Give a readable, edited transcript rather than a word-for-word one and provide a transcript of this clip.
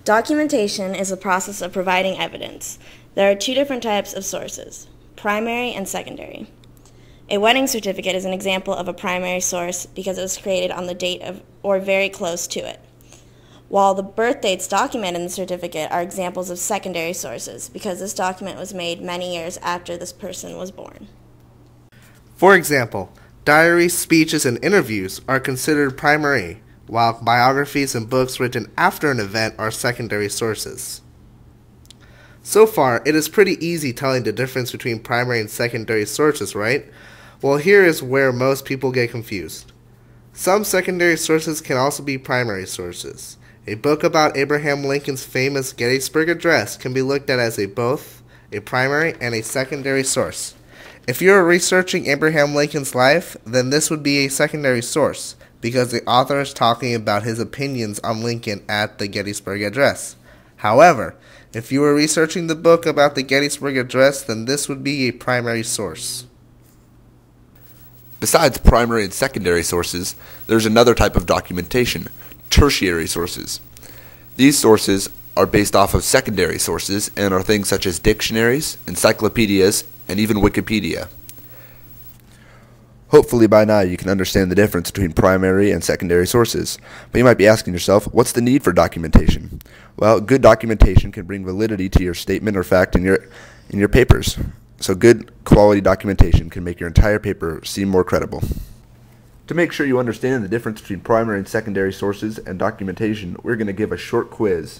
Documentation is the process of providing evidence. There are two different types of sources, primary and secondary. A wedding certificate is an example of a primary source because it was created on the date of or very close to it, while the birth dates documented in the certificate are examples of secondary sources because this document was made many years after this person was born. For example, diaries, speeches, and interviews are considered primary, while biographies and books written after an event are secondary sources. So far, it is pretty easy telling the difference between primary and secondary sources, right? Well, here is where most people get confused. Some secondary sources can also be primary sources. A book about Abraham Lincoln's famous Gettysburg Address can be looked at as both a primary and a secondary source. If you are researching Abraham Lincoln's life, then this would be a secondary source, because the author is talking about his opinions on Lincoln at the Gettysburg Address. However, if you were researching the book about the Gettysburg Address, then this would be a primary source. Besides primary and secondary sources, there's another type of documentation, tertiary sources. These sources are based off of secondary sources and are things such as dictionaries, encyclopedias, and even Wikipedia. Hopefully by now you can understand the difference between primary and secondary sources. But you might be asking yourself, what's the need for documentation? Well, good documentation can bring validity to your statement or fact in your papers. So good quality documentation can make your entire paper seem more credible. To make sure you understand the difference between primary and secondary sources and documentation, we're going to give a short quiz.